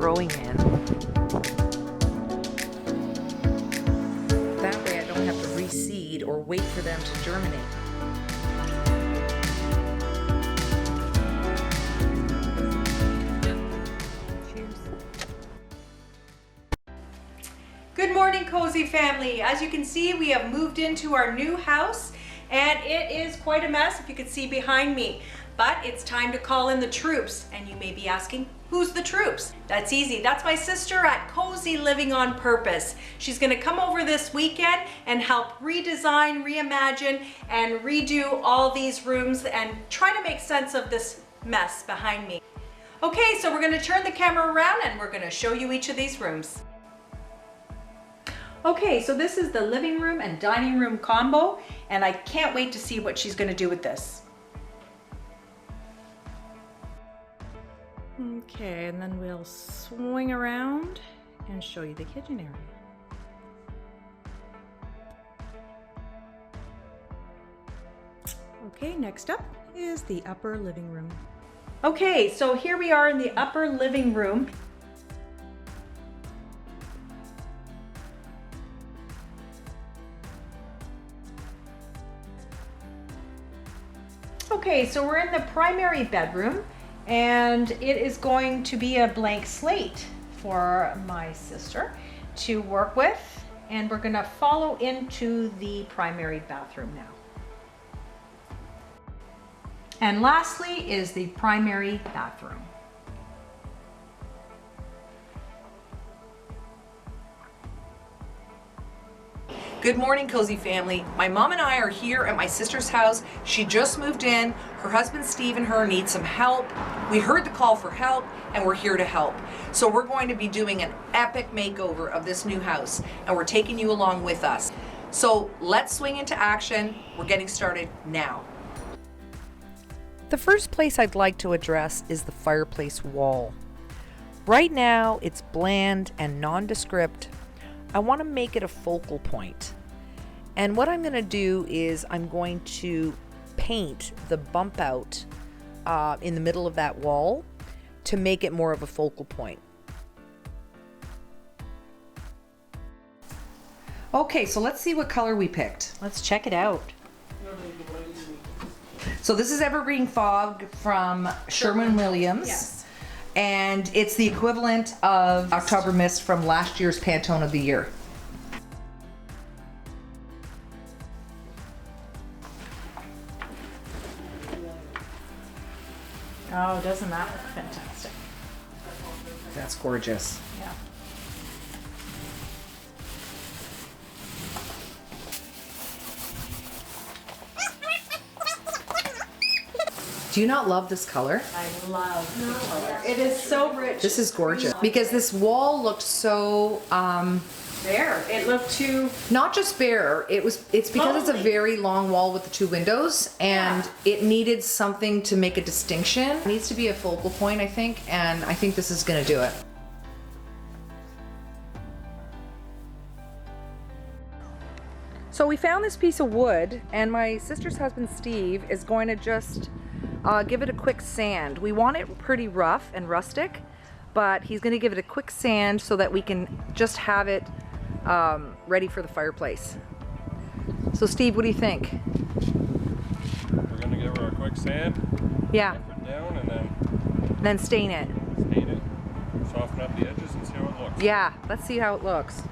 growing in. That way I don't have to reseed or wait for them to germinate. Good morning, Cozy family. As you can see, we have moved into our new house and it is quite a mess, if you can see behind me. But it's time to call in the troops. And you may be asking, who's the troops? That's easy. That's my sister at Cozy Living on Purpose. She's gonna come over this weekend and help redesign, reimagine, and redo all these rooms and try to make sense of this mess behind me. Okay, so we're gonna turn the camera around and we're gonna show you each of these rooms. Okay, so this is the living room and dining room combo, and I can't wait to see what she's gonna do with this. Okay, and then we'll swing around and show you the kitchen area. Okay, next up is the upper living room. Okay, so here we are in the upper living room. Okay, so we're in the primary bedroom and it is going to be a blank slate for my sister to work with, and we're gonna follow into the primary bathroom now. And lastly is the primary bathroom. Good morning, Cozy family. My mom and I are here at my sister's house. She just moved in. Her husband Steve and her need some help. We heard the call for help and we're here to help. So we're going to be doing an epic makeover of this new house and we're taking you along with us. So let's swing into action. We're getting started now. The first place I'd like to address is the fireplace wall. Right now it's bland and nondescript. I want to make it a focal point. And what I'm going to do is I'm going to paint the bump out in the middle of that wall to make it more of a focal point. Okay, so let's see what color we picked. Let's check it out. So this is Evergreen Fog from Sherwin-Williams. Yes. And it's the equivalent of October Mist from last year's Pantone of the Year. Oh, doesn't that look fantastic? That's gorgeous. Yeah. Do you not love this color? I love the color. It is so rich. This is gorgeous because this wall looked so Bare. It looked too... not just bare. It's because it's a Lonely. very long wall with the two windows, and it needed something to make a distinction. It needs to be a focal point, I think, and I think this is going to do it. So we found this piece of wood, and my sister's husband Steve is going to just give it a quick sand. We want it pretty rough and rustic, but he's going to give it a quick sand so that we can just have it ready for the fireplace. So Steve, what do you think? We're going to give her a quick sand. Yeah. Rough it down and Then stain it. stain it. Soften up the edges and see how it looks. Yeah, let's see how it looks.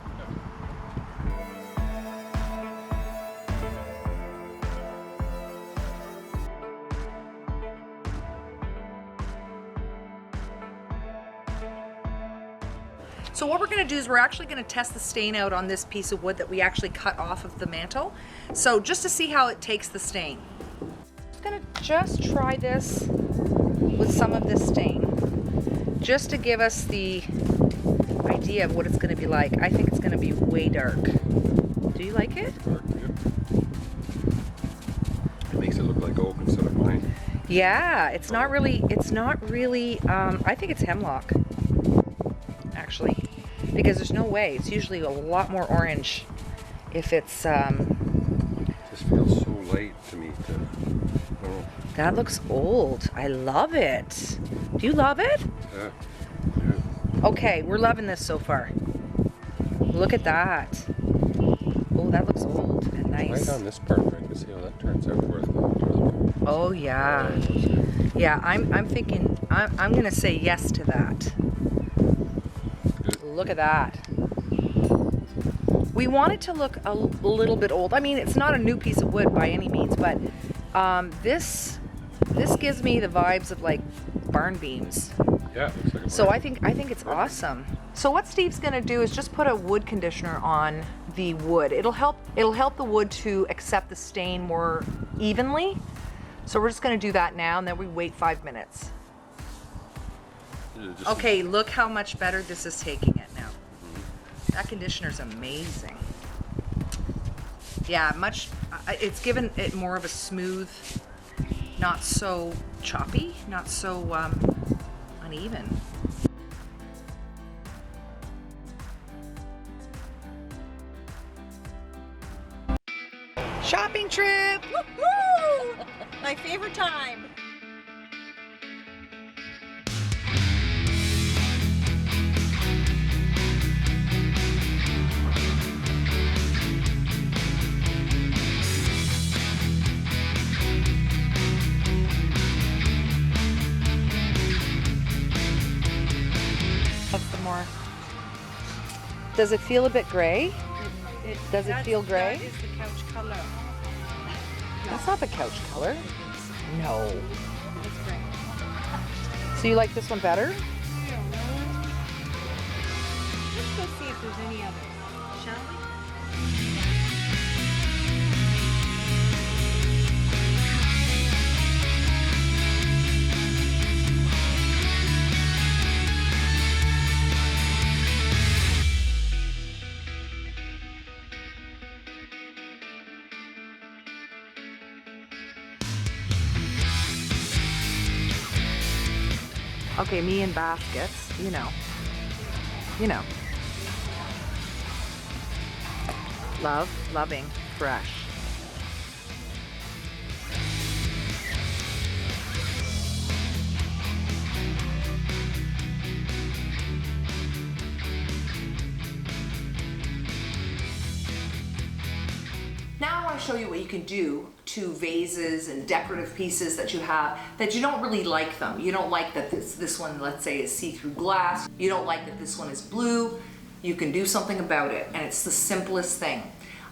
So what we're going to do is we're actually going to test the stain out on this piece of wood that we actually cut off of the mantel. So just to see how it takes the stain. I'm going to just try this with some of this stain, just to give us the idea of what it's going to be like. I think it's going to be way dark. Do you like it? Dark, yeah. It makes it look like oak instead of pine. Yeah, it's not really, I think it's hemlock, actually, because there's no way. It's usually a lot more orange if it's, It just feels so light to me. Oh, that looks old. I love it. Do you love it? yeah. Okay, we're loving this so far. Look at that. Oh, that looks old and nice. Right on this part, I can see how that turns out towards the Oh yeah. Yeah, I'm thinking, I'm gonna say yes to that. Good. Look at that. We want it to look a little bit old. I mean, it's not a new piece of wood by any means, but this gives me the vibes of like barn beams. Yeah, it looks like a So barn. I think it's awesome. So what Steve's gonna do is just put a wood conditioner on the wood. It'll help the wood to accept the stain more evenly. So we're just gonna do that now, and then we wait 5 minutes. Just- Okay, look how much better this is taking it now. That conditioner's amazing. Yeah, it's given it more of a smooth, not so choppy, not so uneven. Shopping trip! Woo! My favorite time. That's the more. Does it feel a bit gray? Does it feel gray? That is the couch color. That's not the couch color. No. It's gray. So you like this one better? Let's go see if there's any others, shall we? Okay, me and baskets, you know. Loving, fresh. Now I want to show you what you can do to vases and decorative pieces that you have that you don't really like them. You don't like that this one, let's say, is see-through glass. You don't like that this one is blue. You can do something about it, and it's the simplest thing.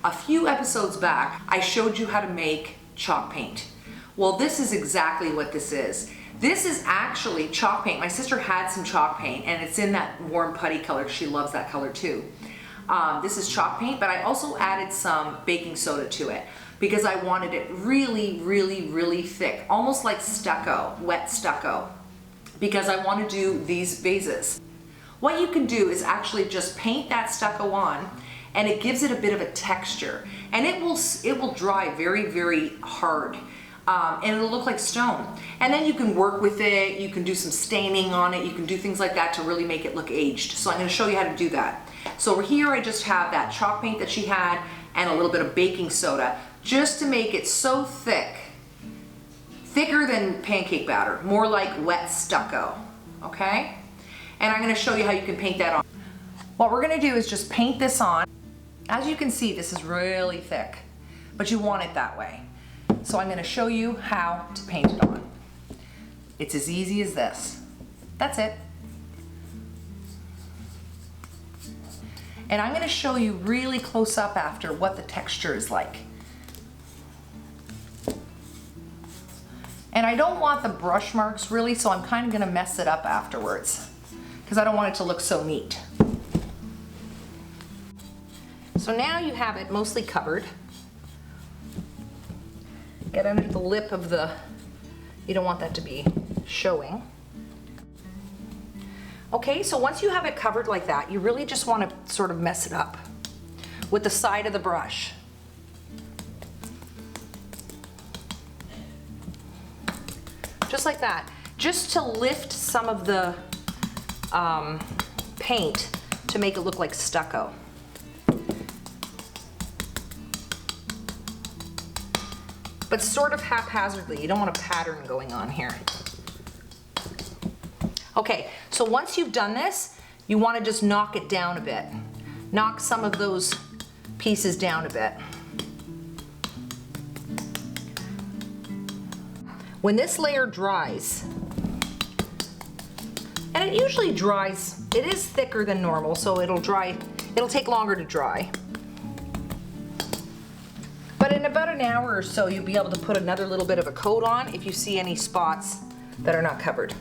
A few episodes back, I showed you how to make chalk paint. Well, this is exactly what this is. This is actually chalk paint. My sister had some chalk paint, and it's in that warm putty color. She loves that color too. This is chalk paint, but I also added some baking soda to it because I wanted it really, really, really thick, almost like stucco, wet stucco, because I want to do these vases. What you can do is actually just paint that stucco on, and it gives it a bit of a texture, and it will dry very, very hard. And it'll look like stone. And then you can work with it, you can do some staining on it, you can do things like that to really make it look aged. So I'm gonna show you how to do that. So over here I just have that chalk paint that she had and a little bit of baking soda just to make it so thick, thicker than pancake batter, more like wet stucco, okay? And I'm gonna show you how you can paint that on. What we're gonna do is just paint this on. As you can see, this is really thick, but you want it that way. So I'm going to show you how to paint it on. It's as easy as this. That's it. And I'm going to show you really close up after what the texture is like. And I don't want the brush marks really, so I'm kind of going to mess it up afterwards because I don't want it to look so neat. So now you have it mostly covered. Get under the lip of the, you don't want that to be showing. Okay, so once you have it covered like that, you really just want to sort of mess it up with the side of the brush. Just like that, just to lift some of the paint to make it look like stucco. But sort of haphazardly. You don't want a pattern going on here. Okay, so once you've done this, you want to just knock it down a bit. Knock some of those pieces down a bit. When this layer dries, and it usually dries, it is thicker than normal, so it'll take longer to dry. But in about an hour or so, you'll be able to put another little bit of a coat on if you see any spots that are not covered.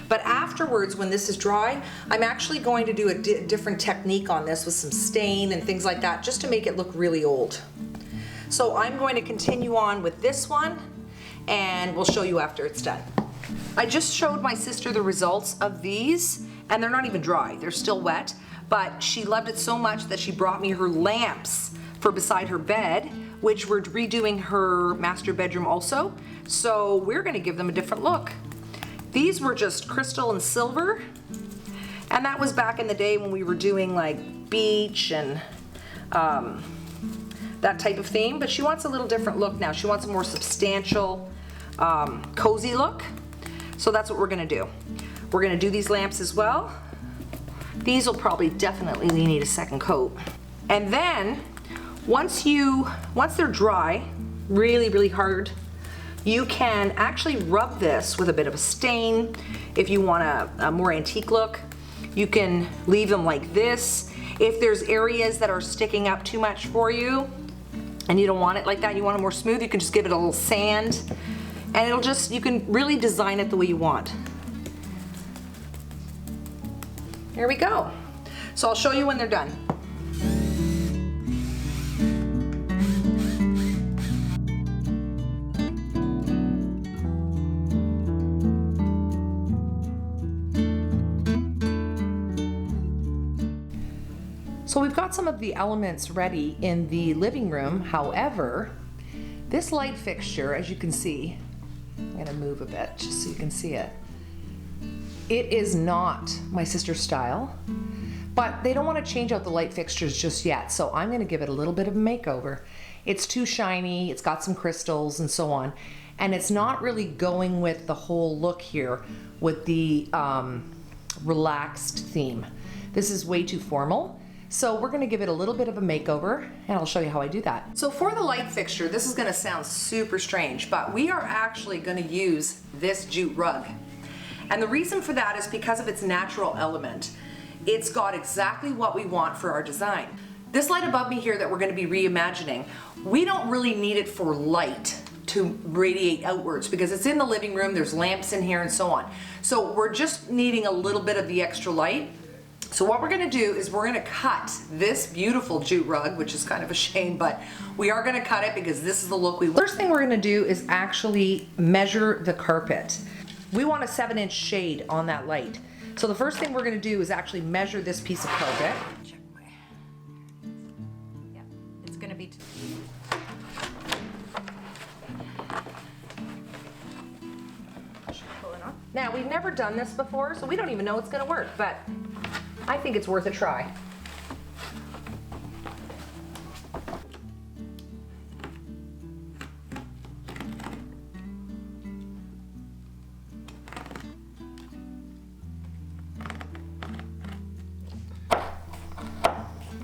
But afterwards, when this is dry, I'm actually going to do a different technique on this with some stain and things like that, just to make it look really old. So I'm going to continue on with this one, and we'll show you after it's done. I just showed my sister the results of these, and they're not even dry, they're still wet, but she loved it so much that she brought me her lamps for beside her bed, which we're redoing her master bedroom also. So we're gonna give them a different look. These were just crystal and silver, and that was back in the day when we were doing like beach and that type of theme, but she wants a little different look now. She wants a more substantial, cozy look. So that's what we're gonna do. We're gonna do these lamps as well. These will probably definitely need a second coat. And then, once they're dry, really, really hard, you can actually rub this with a bit of a stain. If you want a more antique look, you can leave them like this. If there's areas that are sticking up too much for you, and you don't want it like that, you want it more smooth, you can just give it a little sand, and you can really design it the way you want. There we go. So I'll show you when they're done. So we've got some of the elements ready in the living room. However, this light fixture, as you can see, I'm gonna move a bit just so you can see it. It is not my sister's style, but they don't want to change out the light fixtures just yet, so I'm gonna give it a little bit of a makeover. It's too shiny, it's got some crystals and so on, and it's not really going with the whole look here with the relaxed theme. This is way too formal. So we're gonna give it a little bit of a makeover, and I'll show you how I do that. So for the light fixture, this is gonna sound super strange, but we are actually gonna use this jute rug. And the reason for that is because of its natural element. It's got exactly what we want for our design. This light above me here that we're gonna be reimagining, we don't really need it for light to radiate outwards because it's in the living room, there's lamps in here and so on. So we're just needing a little bit of the extra light. So what we're gonna do is we're gonna cut this beautiful jute rug, which is kind of a shame, but we are gonna cut it because this is the look we want. First thing we're gonna do is actually measure the carpet. We want a 7-inch shade on that light. So the first thing we're gonna do is actually measure this piece of carpet. Check my, yeah, it's gonna be Now, we've never done this before, so we don't even know it's gonna work, but I think it's worth a try.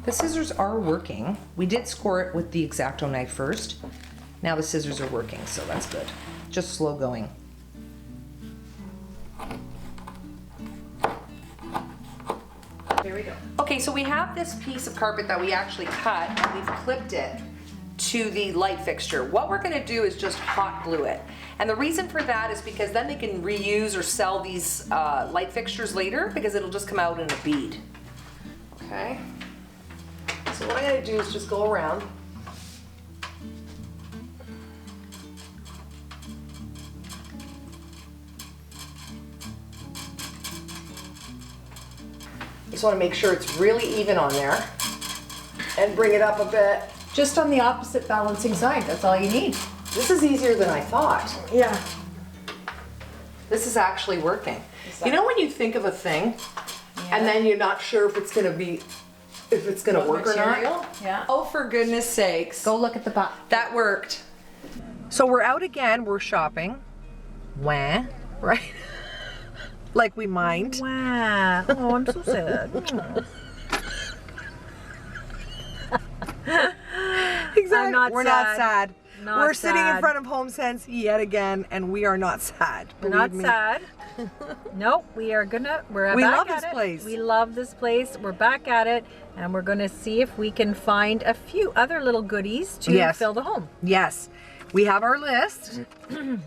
The scissors are working. We did score it with the X-Acto knife first. Now the scissors are working, so that's good. Just slow going. There we go. Okay, so we have this piece of carpet that we actually cut, and we've clipped it to the light fixture. What we're gonna do is just hot glue it. And the reason for that is because then they can reuse or sell these light fixtures later because it'll just come out in a bead. Okay. So what I'm gonna do is just go around. Just want to make sure it's really even on there and bring it up a bit. just on the opposite balancing side, that's all you need. This is easier than I thought. Yeah. This is actually working. You know when you think of a thing and then you're not sure if it's gonna work or not? Yeah. Oh, for goodness sakes. Go look at the box. That worked. So we're out again, we're shopping. Wah, right? Like we mind. Wow. Oh, I'm so sad. Exactly. I'm not We're sad. not sad. Not We're sitting in sad. front of HomeSense yet again, and we are not sad. We're not Believe me. sad. Nope, we're We back love at this it. place. We love this place. We're back at it, and we're gonna see if we can find a few other little goodies to Yes. fill the home. Yes. We have our list,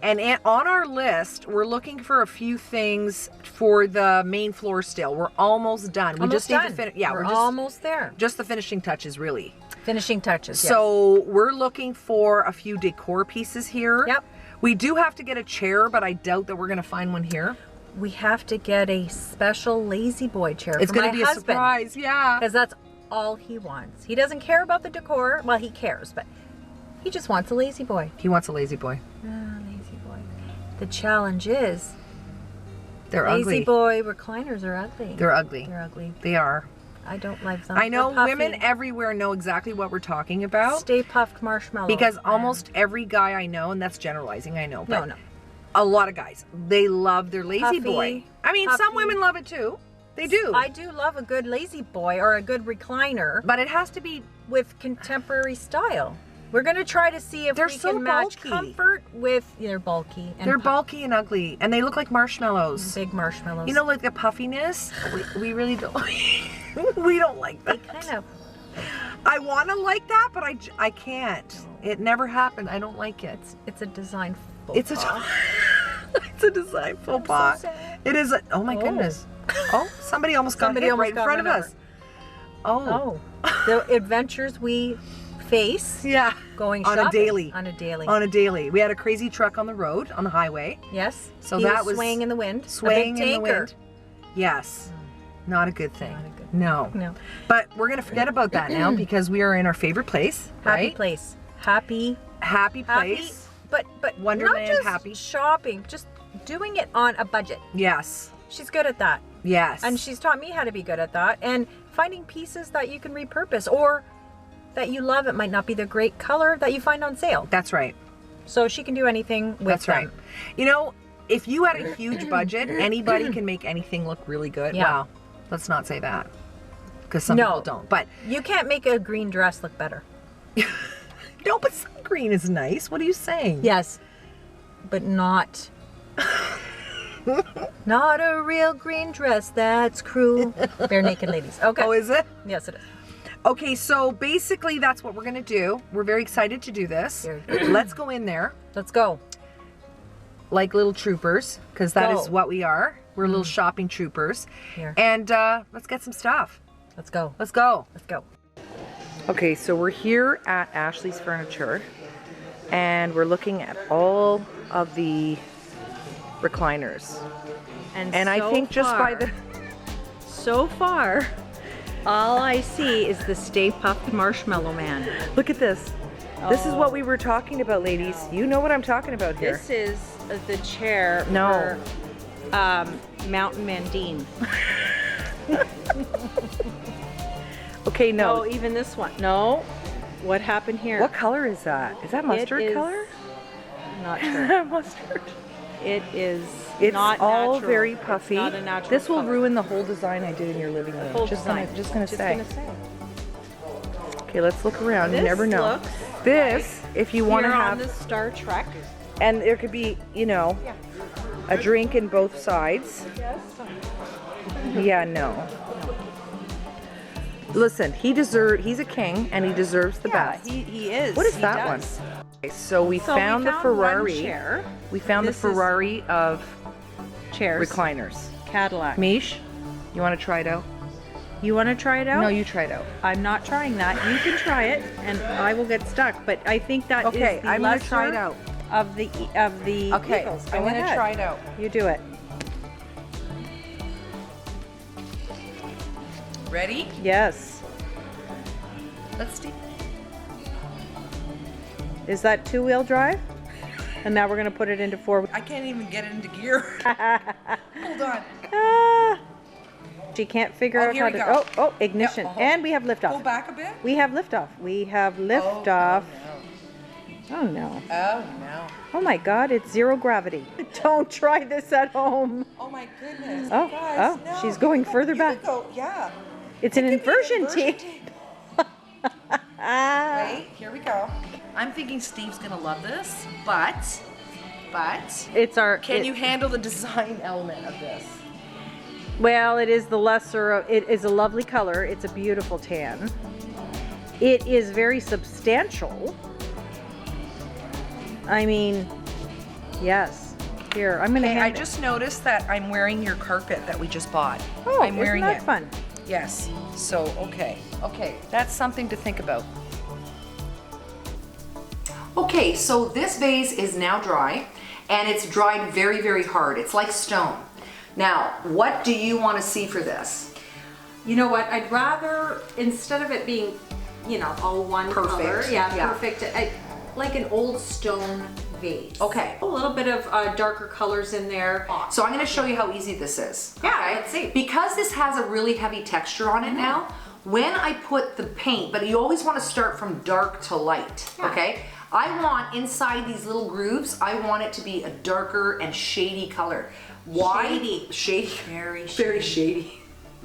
and on our list, we're looking for a few things for the main floor still. We're almost done. We Almost just need to done. finish. Yeah, we're just, almost there. just the finishing touches, really. Finishing touches. Yes. So we're looking for a few decor pieces here. Yep. We do have to get a chair, but I doubt that we're going to find one here. we have to get a special lazy boy chair It's for my going to be husband, a surprise. Yeah. because that's all he wants. He doesn't care about the decor. Well, he cares, but he just wants a lazy boy. He wants a lazy boy. Lazy boy. The challenge is They're lazy ugly. boy recliners are ugly. They're ugly. They're ugly. They are. I don't like them. I know They're puffy. women everywhere know exactly what we're talking about. Stay puffed marshmallow. Because almost every guy I know, and that's generalizing, I know, but no. a lot of guys, they love their lazy Puffy, boy. I mean, some puffy. women love it too. They do. I do love a good lazy boy or a good recliner But it has to be, with contemporary style. We're gonna try to see if They're we so can match bulky. comfort with. They're bulky. And they're bulky and ugly, and they look like marshmallows. big marshmallows. You know, like the puffiness. We really don't. We don't like they that. kind of. I want to like that, but I can't. It never happened. I don't like it. It's a design. Faux It's a pas. it's a design faux pas. sad. It is. Oh my Oh. goodness. Oh, somebody almost got Somebody hit almost right in got front of run us. Oh. Oh, the adventures we face Yeah. going On a shopping. daily. On a daily. On a daily. We had a crazy truck on the road, on the highway. Yes. So he that was swaying in the wind. Swaying a big in the tanker. wind. Yes. Not a good thing. Not a good No. No. But we're going to forget about that now because we are in our favorite place, Happy right? place. Happy. Happy Happy. place. But Wonderland not just happy. shopping. Just doing it on a budget. Yes. She's good at that. Yes. And she's taught me how to be good at that. And finding pieces that you can repurpose or that you love. It might not be the great color that you find on sale. That's right. So she can do anything with That's right. them. You know, if you had a huge budget, anybody can make anything look really good. Yeah. Wow. Let's not say that. Because some No. people don't. But You can't make a green dress look better. no, but some green is nice. What are you saying? Yes, but not not a real green dress. That's cruel. Bare naked ladies. Okay. Oh, is it? Yes, it is. Okay, so basically that's what we're going to do. We're very excited to do this. Very Let's go in there Let's go. like little troopers, because that is Go. what we are. We're little shopping troopers. Here. And let's get some stuff. Let's go. Let's go. Let's go. Okay, so we're here at Ashley's Furniture, and we're looking at all of the recliners. And I think just by the... So far, all I see is the Stay Puffed Marshmallow Man. Look at this. This is what we were talking about, ladies. You know what I'm talking about here. This is the chair No. for Mountain Mandine. Okay, no. Oh, even this one. No. What happened here? What color is that? Is that mustard is- color? Not sure. Mustard. It is It's not all natural. very It's puffy. not a natural This will color. ruin the whole design I did in your living room. Full just design. gonna say. Okay, let's look around. You This never know. looks This, if you want to Here have, on the Star Trek. and there could be, you know, a drink in both sides. Yes. Yeah, no. Listen, he's a king and he deserves the best. He is. What is He that does. one? Okay, so we So found the one Ferrari. chair. We found This the is- Ferrari of Chairs. recliners. Cadillac. Mish, you want to try it out? You want to try it out? No, you try it out. I'm not trying that. You can try it, and I will get stuck. But I think that is Okay, the I'm gonna lesser try it out. of the Okay, Eagles. I'm Go gonna ahead. try it out. You do it. Ready? Yes. Let's see. Is that two-wheel drive? And now we're gonna put it into four. I can't even get it into gear. Hold on. Ah. She can't figure Oh, out here how we to. go. Oh, ignition, Yep, and we have liftoff. Pull back a bit. We have liftoff. We have liftoff. Oh no. Oh no. Oh my God, it's zero gravity. Don't try this at home. Oh my goodness. Oh, guys, oh, no. she's going further You back. could go, yeah. It's an It could be inversion tape. Wait, here we go. I'm thinking Steve's gonna love this, but It's our. can you handle the design element of this? Well, it is the lesser of, it is a lovely color. It's a beautiful tan. It is very substantial. I mean, yes. Here, I'm gonna. Hey, hand I it. just noticed that I'm wearing your carpet that we just bought. Oh, I'm wearing isn't that it. fun? Yes. So, okay, that's something to think about. Okay, so this vase is now dry, and it's dried very, very hard. It's like stone. Now, what do you want to see for this? You know what? I'd rather, instead of it being, you know, all one Perfect. color, yeah, Yeah. perfect. Like an old stone vase. Okay. A little bit of darker colors in there. So I'm going to show you how easy this is. Yeah, okay? let's see. Because this has a really heavy texture on it now, when I put the paint, but you always want to start from dark to light, Yeah. okay? I want inside these little grooves, I want it to be a darker and shady color. Why? Shady. Very Very shady.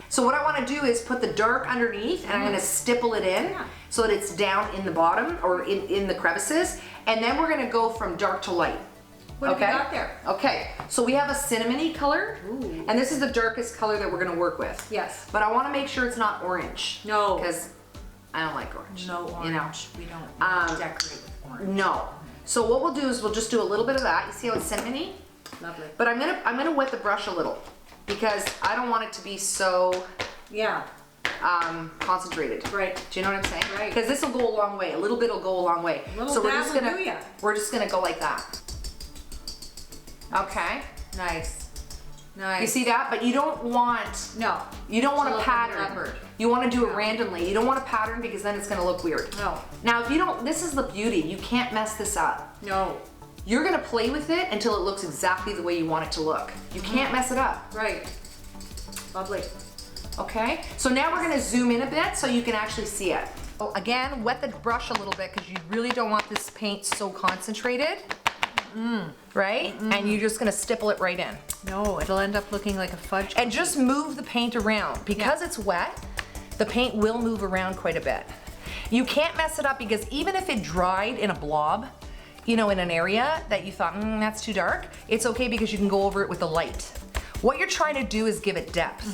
So what I want to do is put the dark underneath, and I'm going to stipple it in so that it's down in the bottom or in the crevices, and then we're going to go from dark to light. What have you got there? Okay, so we have a cinnamony color, Ooh. and this is the darkest color that we're going to work with. Yes. But I want to make sure it's not orange. No. Because I don't like orange. No orange. You know? We don't decorate with orange. No. So what we'll do is we'll just do a little bit of that. You see how it's cinnamony? Lovely. But I'm gonna wet the brush a little because I don't want it to be so Yeah. concentrated. Right. Do you know what I'm saying? Right. Because this will go a long way. A little bit will go a long way. Little So dab will do ya. we're just gonna go like that. Okay. Nice. Nice. You see that? But you don't want No. you don't want It's a a little pattern. leopard. You want to do it No. randomly. You don't want a pattern because then it's gonna look weird. No. Now if you don't, this is the beauty. You can't mess this up. No. You're gonna play with it until it looks exactly the way you want it to look. You can't mess it up. Right. Lovely. Okay, so now we're gonna zoom in a bit so you can actually see it. Oh, again, wet the brush a little bit because you really don't want this paint so concentrated, right? And you're just gonna stipple it right in. No, it'll end up looking like a fudge. And just move the paint around. Because it's wet, the paint will move around quite a bit. You can't mess it up because even if it dried in a blob, you know, in an area that you thought, that's too dark, it's okay because you can go over it with the light. What you're trying to do is give it depth.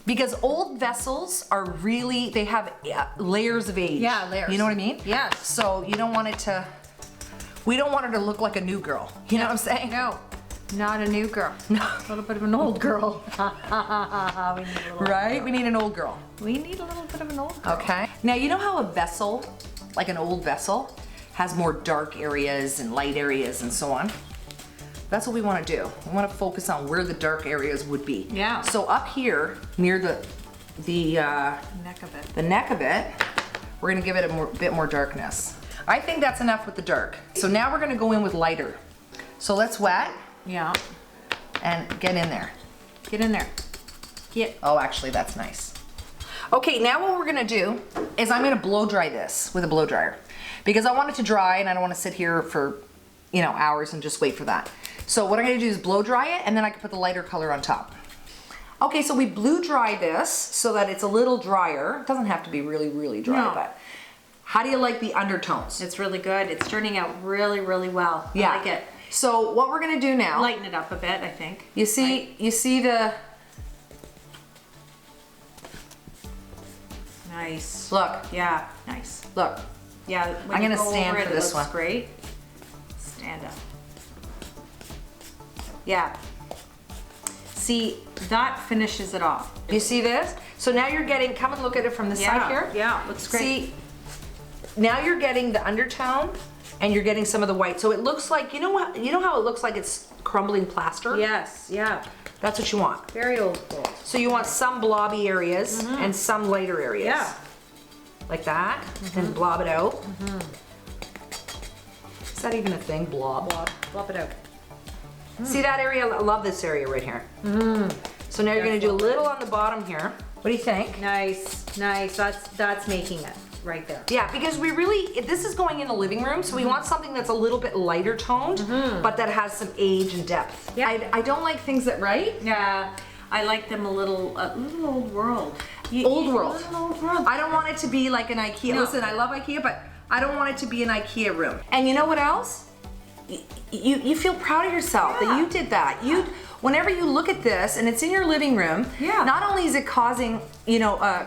Because old vessels are really, they have layers of age. Yeah, layers. You know what I mean? Yes. So you don't want it to, we don't want her to look like a new girl. You know what I'm saying? No, not a new girl. No. A little bit of an old girl. We need a little. Right? We need an old girl. We need a little bit of an old girl. Okay. Now you know how a vessel, like an old vessel, has more dark areas and light areas and so on? That's what we want to do. We want to focus on where the dark areas would be. Yeah. So up here near the Neck of it. the neck of it, we're going to give it a bit more darkness. I think that's enough with the dark. So now we're going to go in with lighter. So let's wet Yeah. and get in there. Get in there. Get. Oh, actually, that's nice. Okay, now what we're gonna do is I'm gonna blow dry this with a blow dryer because I want it to dry and I don't want to sit here for, you know, hours and just wait for that. So what I'm gonna do is blow dry it and then I can put the lighter color on top. Okay, so we blew dry this so that it's a little drier. It doesn't have to be really, really dry, No. but how do you like the undertones? It's really good. It's turning out really, really well. Yeah. I like it. So what we're gonna do now, Lighten it up a bit, I think. you see the, Nice. look, Yeah. Nice. look. Yeah. When I'm you gonna go stand over it, for it this looks one. Great. Stand up. Yeah. See, that finishes it off. You see this? So now you're getting, come and look at it from the side here. Yeah. Looks great. See, now you're getting the undertone and you're getting some of the white. So it looks like, you know how it looks like it's crumbling plaster? Yes. Yeah. That's what you want. Very old school. So you want some blobby areas and some lighter areas. Yeah. Like that, and blob it out. Is that even a thing, blob? Flop it out. See that area? I love this area right here. So now you're gonna do a little on the bottom here. What do you think? Nice. Nice. That's making it. right there. Yeah, because we really, this is going in the living room, so we want something that's a little bit lighter toned, but that has some age and depth. Yeah. I don't like things that, right? Yeah, I like them a little old world. Old world. A little old world. I don't want it to be like an IKEA. No. Listen, I love IKEA, but I don't want it to be an IKEA room. And you know what else? You feel proud of yourself that you did that. Whenever you look at this and it's in your living room, not only is it causing,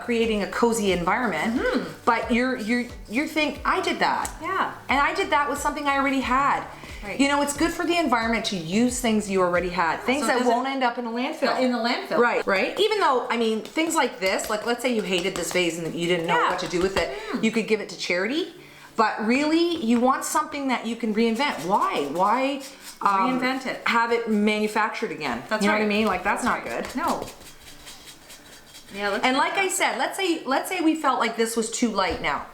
creating a cozy environment, but you think, I did that. Yeah. And I did that with something I already had. Right. It's good for the environment to use things you already had, things that won't end up in a landfill. In the landfill. Right. Even though, things like this, like let's say you hated this vase and you didn't know what to do with it, you could give it to charity. But really, you want something that you can reinvent. Why? Reinvent it. Have it manufactured again. That's you know right. what I mean? Like that's not good. No. Yeah. And like I said, let's say we felt like this was too light now.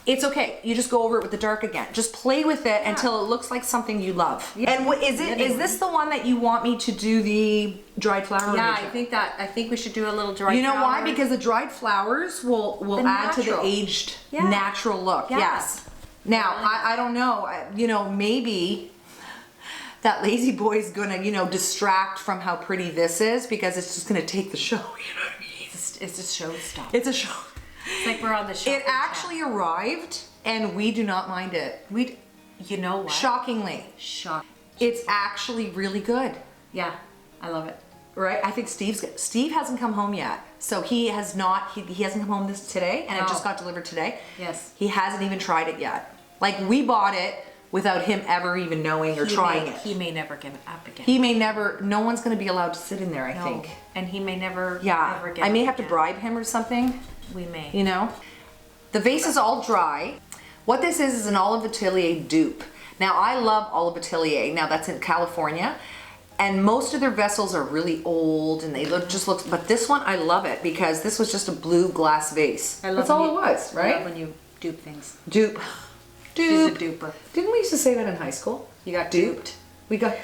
It's okay. You just go over it with the dark again. Just play with it until it looks like something you love. Yeah. And is this the one that you want me to do the dried flower? Yeah, I think we should do a little dried. You know why? Because the dried flowers will add to the aged natural look. Yeah. Yes. Now I don't know. Maybe that lazy boy is gonna distract from how pretty this is because it's just gonna take the show. You know what I mean? It's a show stuff. It's a show. It's like we're on the show. It actually arrived, and we do not mind it. You know what? Shockingly. It's actually really good. Yeah, I love it. Right? I think Steve hasn't come home yet. So he has not, he hasn't come home today, and it just got delivered today. Yes. He hasn't even tried it yet. Like we bought it without him ever even knowing or trying it. He may never give it up again. He may never, no one's gonna be allowed to sit in there, I think. And he may never, Yeah, ever get I may it have to again. bribe him or something. We may. The vase is all dry. What this is an Olive Ateliers dupe. Now I love Olive Ateliers. Now that's in California. And most of their vessels are really old and they look, but this one I love it because this was just a blue glass vase. That's all it was, right? I love when you dupe things. Dupe. She's a duper. Didn't we used to say that in high school? You got duped. We got.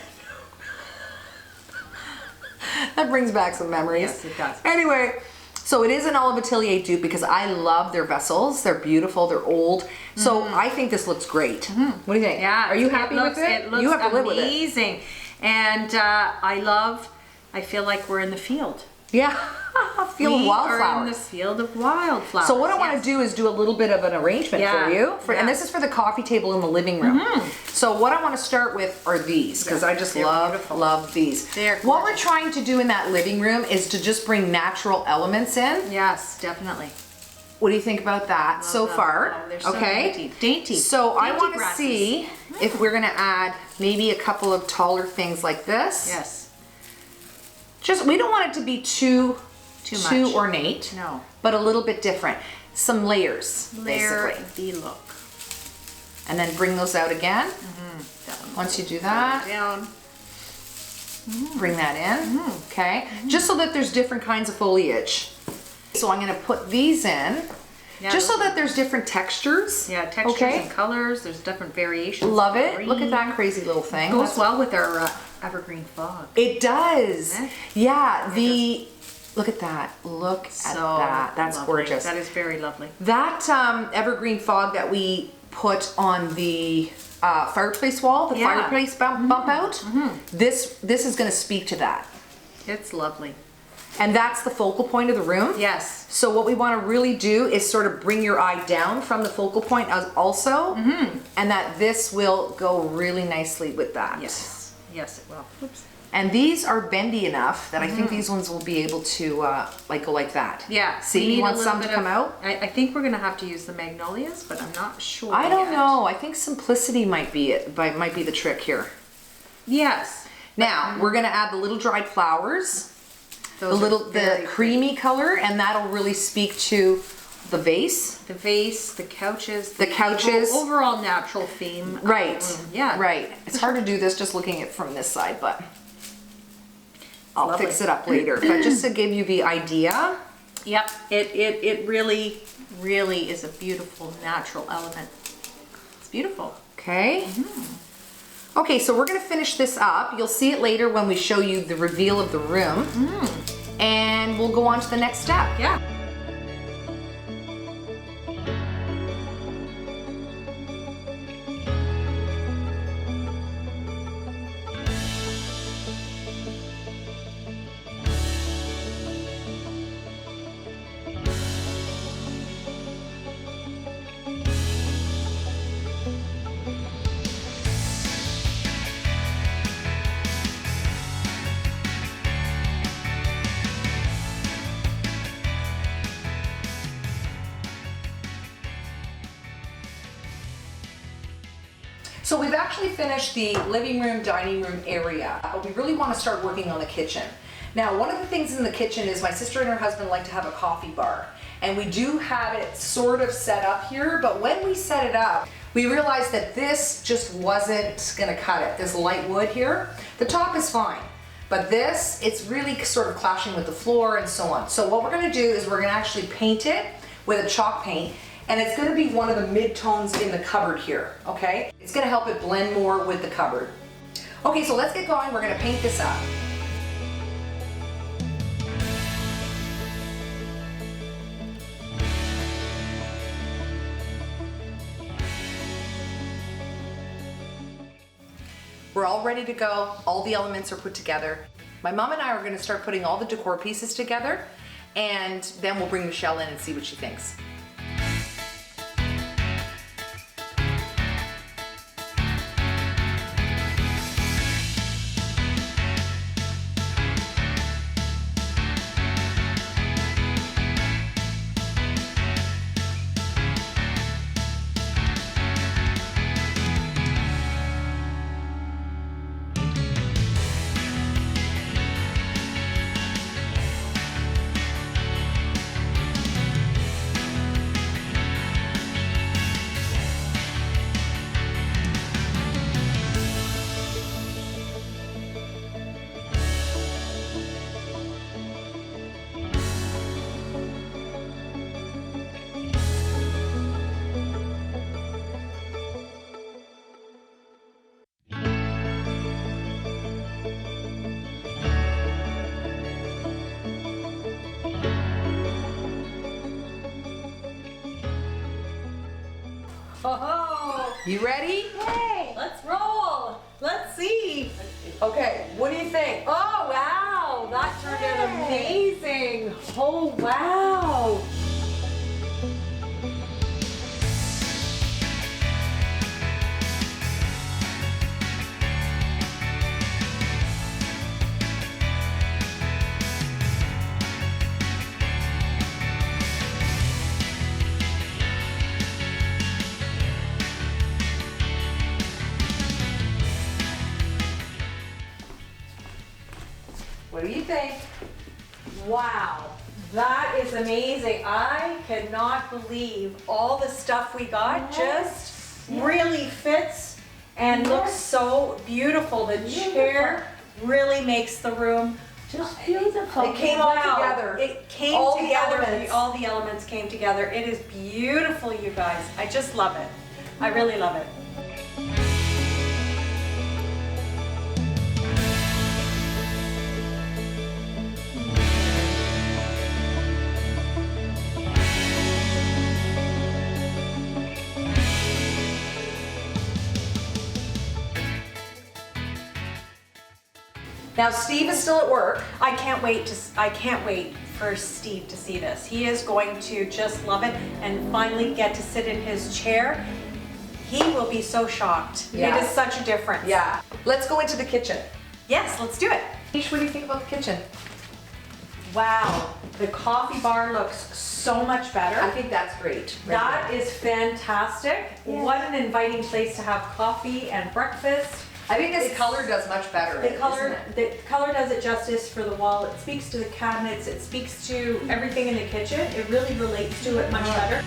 That brings back some memories. Yes, it does. Anyway, so it is an Olive Ateliers dupe because I love their vessels. They're beautiful. They're old. So I think this looks great. What do you think? Yeah. Are you happy with it? It looks You have to live with it. amazing. And I feel like we're in the field. Yeah. Field of We are in wildflowers. the field of wildflowers. So what I want to do is do a little bit of an arrangement for you. And this is for the coffee table in the living room. So what I want to start with are these because I just love these. They're what we're gorgeous. trying to do in that living room is to just bring natural elements in. Yes, definitely. What do you think about that so them. far? Oh, they're so okay. dainty. So I want to grasses. see if we're going to add maybe a couple of taller things like this. Yes. Just we don't want it to be too much. ornate. No. But a little bit different. Some layers, Layer basically. the look. And then bring those out again. Once you do that, Down. bring that in. Okay. Just so that there's different kinds of foliage. So I'm going to put these in. Yeah, just so that there's different textures. Yeah, textures and colors. There's different variations. Love of it. green. Look at that crazy little thing. Goes well with our evergreen fog. It does. Yeah. Yeah. Look at that. Look at that. That's lovely. gorgeous. That is very lovely. That evergreen fog that we put on the fireplace wall, the fireplace bump out, this is going to speak to that. It's lovely. And that's the focal point of the room. Yes. So what we want to really do is sort of bring your eye down from the focal point also, and that this will go really nicely with that. Yes. Yes, it will. Oops. And these are bendy enough that I think these ones will be able to go like that. Yeah. See, you want some to come out? I think we're going to have to use the magnolias, but I'm not sure. I don't yet. know. I think simplicity might be it. Might be the trick here. Yes. Now we're going to add the little dried flowers. Those The creamy color, and that'll really speak to the vase. The vase, the couches. The couches. Overall natural theme. Right. Yeah. Right. It's hard to do this just looking at it from this side, but I'll fix it up later. But just to give you the idea. Yep. It really is a beautiful natural element. It's beautiful. Okay. Okay, so we're gonna finish this up. You'll see it later when we show you the reveal of the room. And we'll go on to the next step. Yeah. So we've actually finished the living room, dining room area, but we really want to start working on the kitchen. Now, one of the things in the kitchen is my sister and her husband like to have a coffee bar. And we do have it sort of set up here, but when we set it up, we realized that this just wasn't gonna cut it, this light wood here. The top is fine, but this, it's really sort of clashing with the floor and so on. So what we're gonna do is we're gonna actually paint it with a chalk paint, and it's gonna be one of the mid-tones in the cupboard here, okay? It's gonna help it blend more with the cupboard. Okay, so let's get going. We're gonna paint this up. We're all ready to go. All the elements are put together. My mom and I are gonna start putting all the decor pieces together, and then we'll bring Michelle in and see what she thinks. Oh, You ready? hey, let's roll. Let's see. Okay, what do you think? Oh, wow, that turned out amazing. Oh, wow. What do you think? Wow, that is amazing. I cannot believe all the stuff we got just really fits and looks so beautiful. The chair really makes the room Just beautiful. It came all Wow. together. It came All the together. elements. All the elements came together. It is beautiful, you guys. I just love it. I really love it. Now Steve is still at work. I can't wait for Steve to see this. He is going to just love it and finally get to sit in his chair. He will be so shocked. Yeah. It is such a difference. Yeah. Let's go into the kitchen. Yes, let's do it. Ish, what do you think about the kitchen? Wow, the coffee bar looks so much better. I think that's great. right That there. is fantastic. Yeah. What an inviting place to have coffee and breakfast. I think this It's- color does much better. The color, isn't it? the color does it justice for the wall. It speaks to the cabinets. It speaks to everything in the kitchen. It really relates to it much better.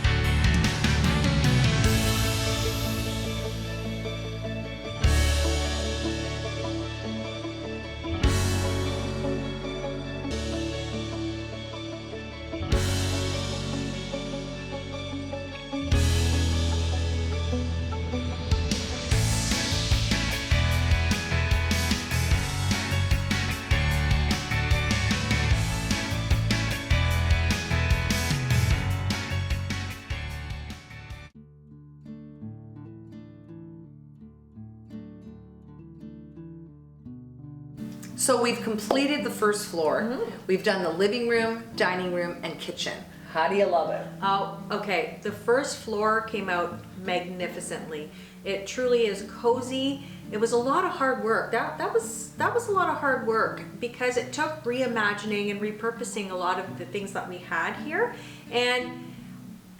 So we've completed the first floor. We've done the living room, dining room, and kitchen. How do you love it? Oh, okay. The first floor came out magnificently. It truly is cozy. It was a lot of hard work. That was a lot of hard work because it took reimagining and repurposing a lot of the things that we had here. And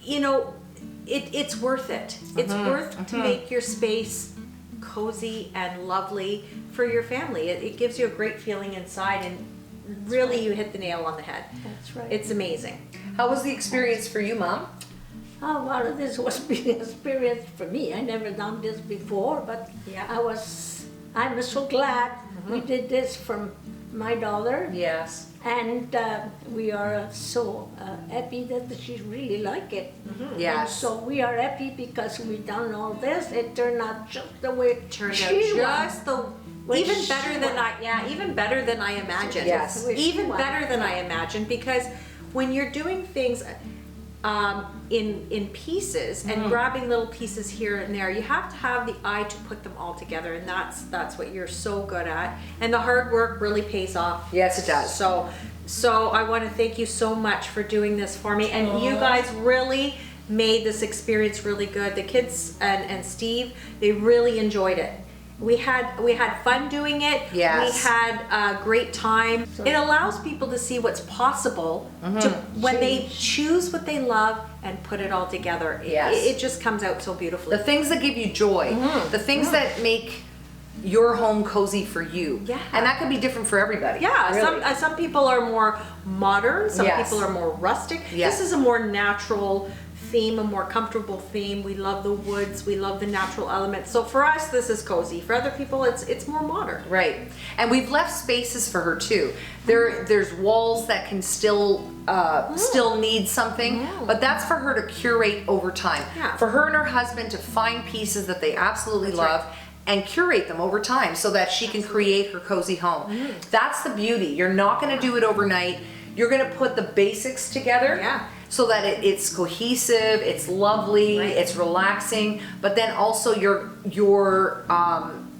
you know, it's worth it. It's worth to make your space cozy and lovely for your family. It gives you a great feeling inside, and really you hit the nail on the head. That's right. It's amazing. How was the experience for you, Mom? Oh, well, this was big experience for me. I never done this before, but Yeah. I'm so glad we did this for my daughter, Yes. and we are so happy that she really like it. Yes. So we are happy because we done all this. It turned out just the way it Turned out she just the What even she better than wanted. even better than I imagined. Yes. Even better than I imagined, because when you're doing things in pieces and grabbing little pieces here and there, you have to have the eye to put them all together, and that's what you're so good at, and the hard work really pays off. Yes, it does. So I want to thank you so much for doing this for me, and you guys really made this experience really good. The kids and Steve, they really enjoyed it. We had fun doing it. Yes. We had a great time. It allows people to see what's possible to, when they choose what they love and put it all together. Yes. It just comes out so beautifully. The things that give you joy, the things that make your home cozy for you. Yeah. And that could be different for everybody. Yeah, really. some people are more modern, some Yes. people are more rustic. Yes. This is a more natural theme, a more comfortable theme. We love the woods, we love the natural elements. So for us, this is cozy. For other people, it's more modern. Right. And we've left spaces for her too. There's walls that can still need something, but that's for her to curate over time. Yeah. For her and her husband to find pieces that they absolutely That's love right. and curate them over time so that she can create her cozy home. That's the beauty. You're not going to do it overnight. You're going to put the basics together. Yeah. So that it's cohesive, it's lovely, Right. it's relaxing, but then also you're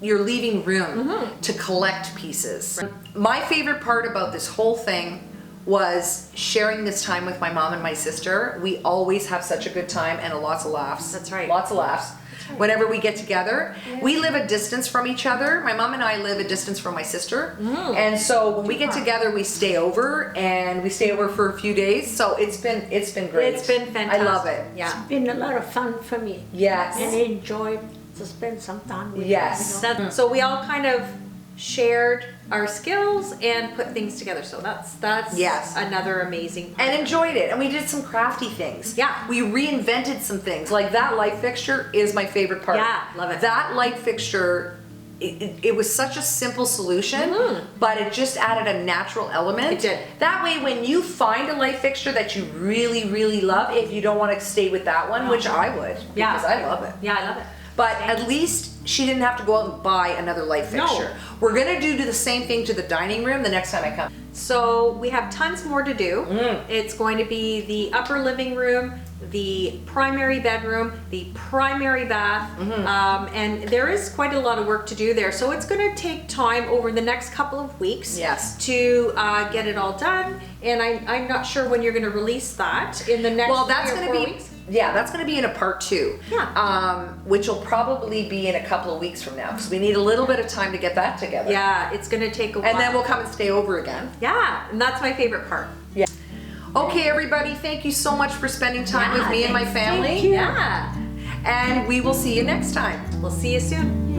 leaving room to collect pieces. My favorite part about this whole thing was sharing this time with my mom and my sister. We always have such a good time and lots of laughs. That's right. Lots of laughs. Whenever we get together, we live a distance from each other. My mom and I live a distance from my sister. And so when we get together, we stay over for a few days. So it's been great. It's been fantastic. I love it. Yeah. It's been a lot of fun for me. Yes. And I enjoy to spend some time with Yes. you. So we all kind of shared our skills and put things together. So that's Yes. another amazing part. And enjoyed it. And we did some crafty things. Yeah. We reinvented some things. Like that light fixture is my favorite part. Yeah, love it. That light fixture, it was such a simple solution, but it just added a natural element. It did. That way, when you find a light fixture that you really, really love, if you don't want to stay with that one, which I would, Yeah. because I love it. Yeah, I love it. But at least she didn't have to go out and buy another light No. fixture. We're gonna do the same thing to the dining room the next time I come. So we have tons more to do. It's going to be the upper living room, the primary bedroom, the primary bath, and there is quite a lot of work to do there. So it's going to take time over the next couple of weeks Yes. to get it all done. And I'm not sure when you're going to release that in the next Well, that's 3 or going to 4 be weeks. that's going to be in a part 2. Yeah. Which will probably be in a couple of weeks from now because we need a little bit of time to get that together. Yeah, it's going to take a while. And then we'll come and stay over again. Yeah, and that's my favorite part. Yeah. Okay, everybody, thank you so much for spending time with me and my family. Thank you. Yeah. And we will see you next time. We'll see you soon.